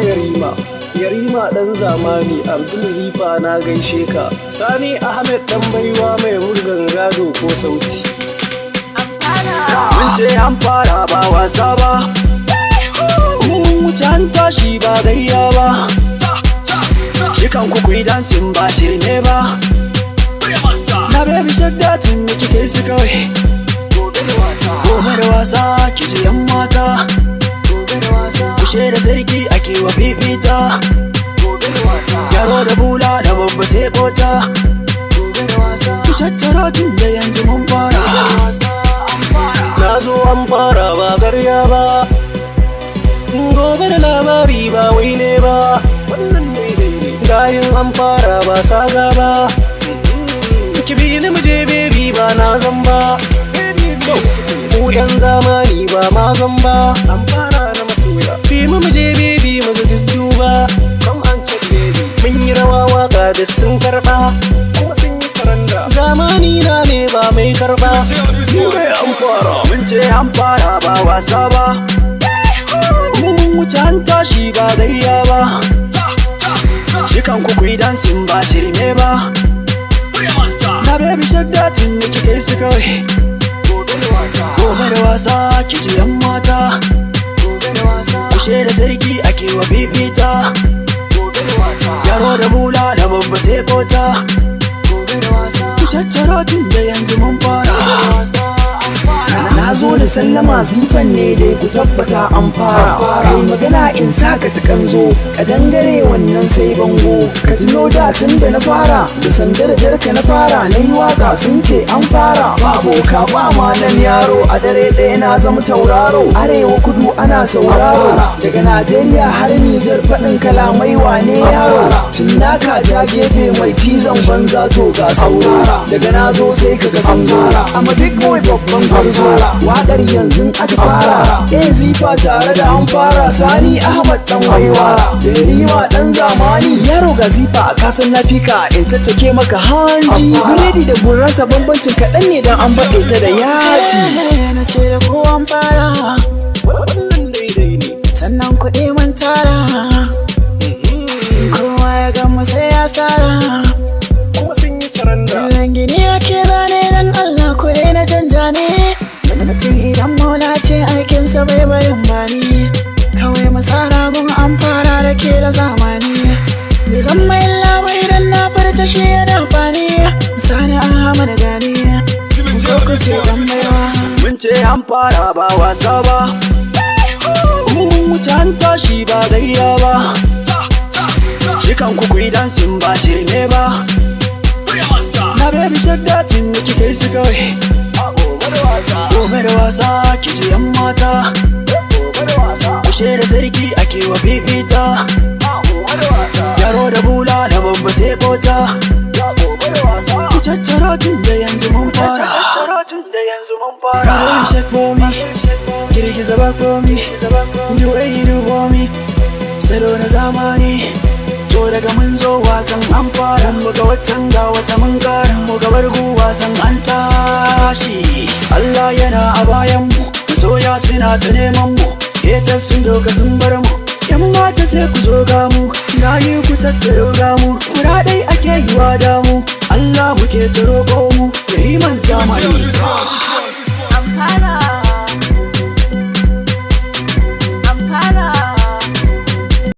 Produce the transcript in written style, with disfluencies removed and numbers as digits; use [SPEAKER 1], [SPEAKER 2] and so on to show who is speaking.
[SPEAKER 1] Yarima ɗan zamani Abdul Zifa na gaishe ka. Sani Ahmed ɗan baiwa mai murgan gado ko sauti.
[SPEAKER 2] Mun ce an fara ba wasa ba, mun wuce an tashi ba gayya ba. Dukan ku kuyi dansin ba shirme ba. Na baby shaddatin da kike su kawai. Gobe da wasa kiji yan mata. Kushe da sarki ake wa fifita. Yaro da bula da babba sai kota. Ku tattara tun da yanzu mun fara.
[SPEAKER 1] Na zo an fara ba garya ba. Gobe da labari ba wai ne ba. Wannan daidai gayin an fara ba saga ba. Ki bi ni muje baby ba na zan ba. Ku yan zamani ba ma zan ba. An fara na masoya. Bi mu muje baby mu dudduba. Come an check baby. Mun yi rawa waka da sun karba. Kuma sun yi saranda. Zamani na ne ba mai karba.
[SPEAKER 2] Mun ce an fara ba wasa ba, mun wuce an tashi ba gayya ba. Dukan ku kuyi dansin ba shirme ba. Na baby shaddatin da kike su kawai. Gobe da wasa kiji yan mata. Kushe da sarki ake wa fifita. Yaro da bula da babba sai kota. Ku tattara tun da yanzu mun fara.
[SPEAKER 3] Na zo da sallama Zifan ne dai ku tabbata an fara. Kai magana in saka tukan zo, ka dangare wannan sai bango. Ka tuno da tun da na fara, da sandar jarka na fara. Na yi waka sun ce an fara. Ba boka ba malam yaro, a dare ɗaya na zama tauraro. Arewa kudu ana sauraro, daga Najeriya har Nijar faɗin kalamai wane yaro. Cinnaka ta gefe mai cizon banza to ga sauro. Daga na zo sai kaga sun zo. I'm a big boy babban gwarzo. Waƙar yanzu aka fara. Zifa tare da an fara. Sani Ahmad ɗan waiwa, Yarima ɗan zamani. Yaro ga Zifa kasan na fika in tattake maka hanji. Biredi da gurasa bambancin kaɗan ne don an baɗe ta da yaji.
[SPEAKER 2] Na ce da ko an fara,
[SPEAKER 1] Wannan daidai ne.
[SPEAKER 2] sannan kuɗi mun tara. Kowa ya gama sai ya tsara.
[SPEAKER 1] Kuma sun yi saranda.
[SPEAKER 2] Sallan gini ake zane dan Allah kuɗi na canja ne. Mutum idan maula ce aikinsa bai bayan bani. Kawai masara gun an fara da ke da zamani. Bai zan mai labai idan na furta shi ya da amfani. Sani Ahmad gani ko kuce dan baiwa. Mun ce an fara ba wasa ba, mun wuce an tashi ba gayya ba. Dukan ku kuyi dansin ba shirme ba. Na baby shaddatin da kike su kawai. Gobe da wasa kiji yan mata. Kushe da sarki ake wa fifita. Yaro da bula da babba sai kota. Ku tattara tun da yanzu mun fara. Na baby shake for me, girgiza back for me. The way you do for me, salo na zamani. To daga mun zo wasan an fara. Mu ga watan ga wata mun kara. Mu ga bargu wasan an tashi. Allah yana a bayan mu, masoya suna ta neman mu. Haters sun doka sun bar mu, yan mata sai ku zo ga mu. Gayi ku tattaro ga mu, kura dai ake yi wa damu. Allah muke ta roƙo mu, Yariman zamani.